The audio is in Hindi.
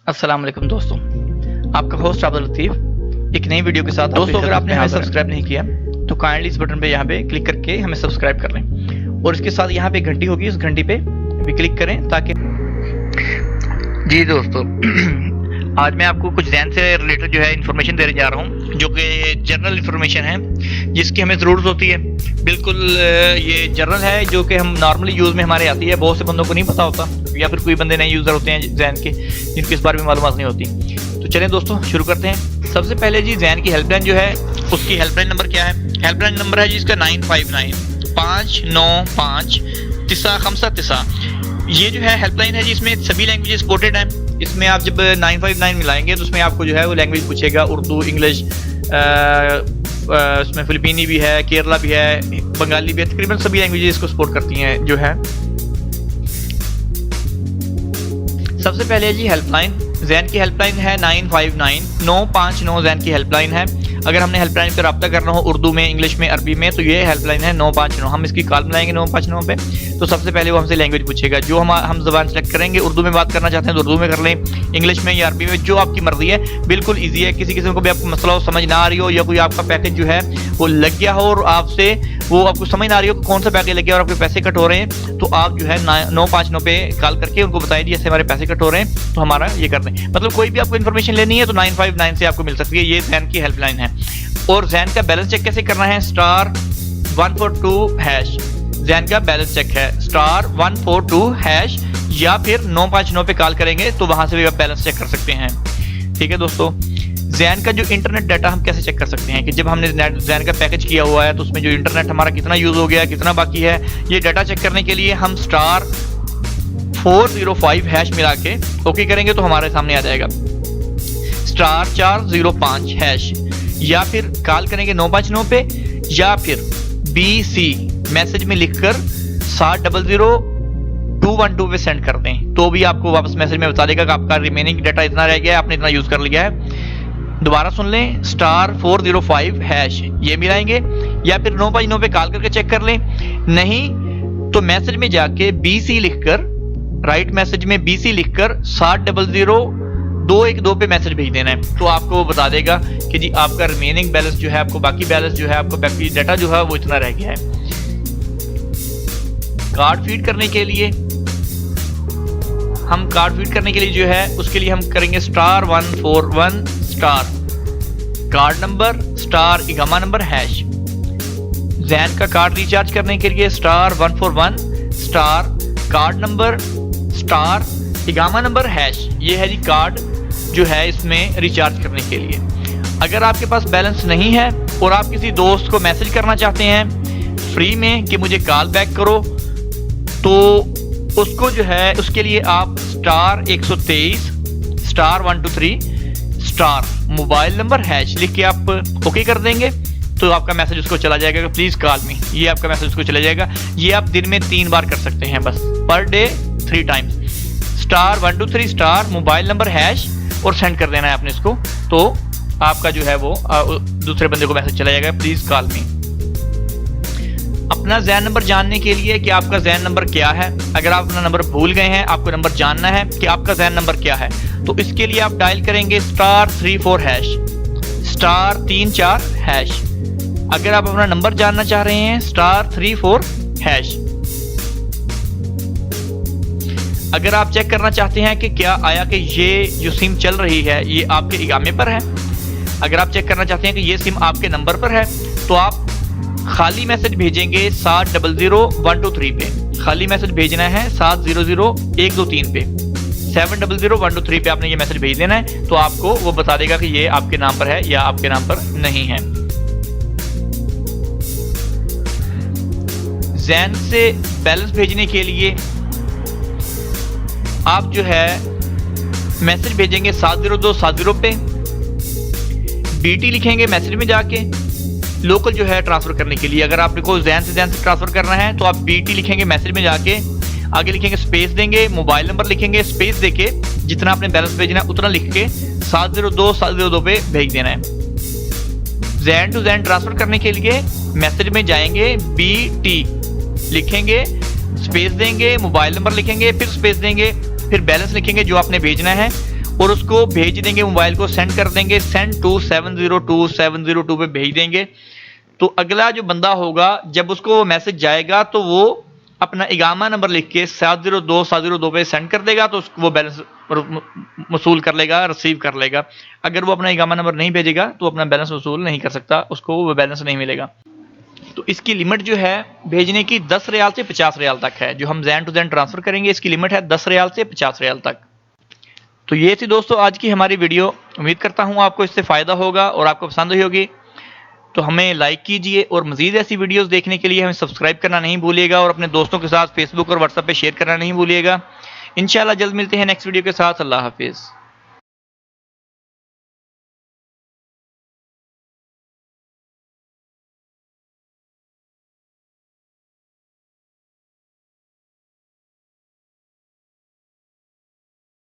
अस्सलाम वालेकुम दोस्तों, आपका होस्ट अब्दुल लतीफ़ एक नई वीडियो के साथ। दोस्तों, अगर आपने हमें सब्सक्राइब नहीं किया तो काइंडली इस बटन पे यहाँ पे क्लिक करके हमें सब्सक्राइब कर लें और इसके साथ यहाँ पे घंटी होगी, उस घंटी पे भी क्लिक करें ताकि जी दोस्तों आज मैं आपको कुछ ज़ैन से रिलेटेड जो है इन्फॉर्मेशन देने जा रहा हूँ जो कि जनरल इन्फॉर्मेशन है जिसकी हमें ज़रूरत होती है। बिल्कुल ये जनरल है जो कि हम नॉर्मली यूज़ में हमारे आती है, बहुत से बंदों को नहीं पता होता या फिर कोई बंदे नए यूज़र होते हैं ज़ैन के जिनको इस बारे में मालूमात नहीं होती। तो चलें दोस्तों शुरू करते हैं। सबसे पहले जी ज़ैन की हेल्पलाइन जो है उसकी हेल्पलाइन नंबर क्या है। हेल्पलाइन नंबर है जी इसका 959-595-953। ये जो है हेल्पलाइन है जी, इसमें सभी लैंग्वेजेस सपोर्टेड हैं। इसमें आप जब 959 मिलाएंगे तो उसमें आपको जो है वो लैंग्वेज पूछेगा, उर्दू, इंग्लिश, इसमें फिलिपीनी भी है, केरला भी है, बंगाली भी है, तकरीबन सभी लैंग्वेजेस को सपोर्ट करती हैं जो है। सबसे पहले जी हेल्पलाइन ज़ैन की हेल्पलाइन है 959-959 ज़ैन की हेल्पलाइन है। अगर हमने हेल्पलाइन पर रब्ता करना हो उर्दू में, इंग्लिश में, अरबी में तो ये हेल्पलाइन है 959। हम इसकी कॉल मिलाएंगे 959 पे तो सबसे पहले वो हमसे लैंग्वेज पूछेगा जो हम ज़बान सेलेक्ट करेंगे। उर्दू में बात करना चाहते हैं तो उर्दू में कर लें, इंग्लिश में या अरबी में, जो आपकी मर्जी है। बिल्कुल ईजी है। किसी किस्म को भी आपको मसला हो, समझ ना आ रही हो या कोई आपका पैकेज जो है वो लग गया हो और आपसे वो आपको समझ ना आ रही हो कौन सा पैकेज लग गया और आपके पैसे कट हो रहे हैं तो आप जो है 959 पे कॉल करके उनको बताइए जैसे हमारे पैसे कट हो रहे हैं तो हमारा ये कर दें। मतलब कोई भी आपको इन्फॉर्मेशन लेनी है तो 959 से आपको मिल सकती है। ये ज़ैन की हेल्पलाइन है। और ज़ैन का बैलेंस चेक कैसे करना है, *142#। ज़ैन का बैलेंस चेक है *142# या फिर 959 पे कॉल करेंगे तो वहां से भी आप बैलेंस चेक कर सकते हैं। ठीक है दोस्तों, ज़ैन का जो इंटरनेट डाटा हम कैसे चेक कर सकते हैं कि जब हमने ज़ैन का पैकेज किया हुआ है तो उसमें जो इंटरनेट हमारा कितना यूज हो गया, कितना बाकी है, ये डाटा चेक करने के लिए हम *405# मिला के ओके करेंगे तो हमारे सामने आ जाएगा *405# या फिर कॉल करेंगे 959 पे या फिर BC मैसेज में लिखकर 700-212 पे सेंड कर दें तो भी आपको वापस मैसेज में बता देगा कि आपका रिमेनिंग डाटा इतना रह गया है, आपने इतना यूज कर लिया है। दोबारा सुन लें, *405# ये मिलाएंगे या फिर 959 पे कॉल करके चेक कर लें। नहीं तो मैसेज में जाके BC लिखकर, राइट मैसेज में BC लिखकर 700-212 पे मैसेज भेज देना है तो आपको वो बता देगा कि जी आपका रिमेनिंग बैलेंस जो है, आपको बाकी बैलेंस जो है, आपको बाकी डाटा जो है वो इतना रह गया है। कार्ड फीड करने के लिए जो है उसके लिए हम करेंगे *141# कार्ड नंबर *इकामा नंबर #। ज़ैन का कार्ड रिचार्ज करने के लिए *141# कार्ड नंबर *इकामा नंबर #। ये है जी कार्ड जो है इसमें रिचार्ज करने के लिए। अगर आपके पास बैलेंस नहीं है और आप किसी दोस्त को मैसेज करना चाहते हैं फ्री में कि मुझे कॉल बैक करो तो उसको जो है उसके लिए आप *123*123* मोबाइल नंबर # लिख के आप ओके कर देंगे तो आपका मैसेज उसको चला जाएगा, प्लीज कॉल मी। ये आपका मैसेज उसको चला जाएगा। ये आप दिन में 3 बार कर सकते हैं, बस per day 3 times. *123* mobile number # और सेंड कर देना है आपने इसको तो आपका जो है वो दूसरे बंदे को मैसेज चला जाएगा, प्लीज कॉल मी। अपना ज़ैन नंबर जानने के लिए कि आपका ज़ैन नंबर क्या है, अगर आप अपना नंबर भूल गए हैं, आपको नंबर जानना है कि आपका ज़ैन नंबर क्या है तो इसके लिए आप डायल करेंगे *34#*34#। अगर आप अपना नंबर जानना चाह रहे हैं *34#। अगर आप चेक करना चाहते हैं कि क्या आया कि ये जो सिम चल रही है ये आपके इकामे पर है, अगर आप चेक करना चाहते हैं कि ये सिम आपके नंबर पर है तो आप खाली मैसेज भेजेंगे 700-123 पे। खाली मैसेज भेजना है 700-123 पे, 700-123 पे आपने ये मैसेज भेज देना है तो आपको वो बता देगा कि ये आपके नाम पर है या आपके नाम पर नहीं है। ज़ैन से बैलेंस भेजने के लिए आप जो है मैसेज भेजेंगे 70270 पे, BT लिखेंगे मैसेज में जाके लोकल जो है ट्रांसफर करने के लिए। अगर आपको ज़ैन से ट्रांसफर करना है तो आप BT लिखेंगे मैसेज में जाके, आगे लिखेंगे स्पेस देंगे, मोबाइल नंबर लिखेंगे, स्पेस देके जितना आपने बैलेंस भेजना है उतना लिख के 702 पे भेज देना है। ज़ैन टू ज़ैन ट्रांसफर करने के लिए मैसेज में जाएंगे, BT लिखेंगे, स्पेस देंगे, मोबाइल नंबर लिखेंगे, फिर स्पेस देंगे, फिर बैलेंस लिखेंगे जो आपने भेजना है और उसको भेज देंगे, मोबाइल को सेंड कर देंगे, सेंड टू 702 पे भेज देंगे। तो अगला जो बंदा होगा जब उसको वो मैसेज जाएगा तो वो अपना इकामा नंबर लिख के 702 पे सेंड कर देगा, तो वो बैलेंस वसूल कर लेगा, रिसीव कर लेगा। अगर वो अपना इकामा नंबर नहीं भेजेगा तो अपना बैलेंस वसूल नहीं कर सकता, उसको वो बैलेंस नहीं मिलेगा। तो इसकी लिमिट जो है भेजने की 10 रियाल से 50 रियाल तक है। जो हम ज़ैन टू ज़ैन ट्रांसफर करेंगे इसकी लिमिट है 10 रियाल से 50 रियाल तक। तो ये थी दोस्तों आज की हमारी वीडियो। उम्मीद करता हूँ आपको इससे फ़ायदा होगा और आपको पसंद हुई होगी। तो हमें लाइक कीजिए और मज़ीद ऐसी वीडियोस देखने के लिए हमें सब्सक्राइब करना नहीं भूलिएगा और अपने दोस्तों के साथ फेसबुक और व्हाट्सएप पे शेयर करना नहीं भूलिएगा। इंशाल्लाह जल्द मिलते हैं नेक्स्ट वीडियो के साथ। अल्लाह हाफिज़।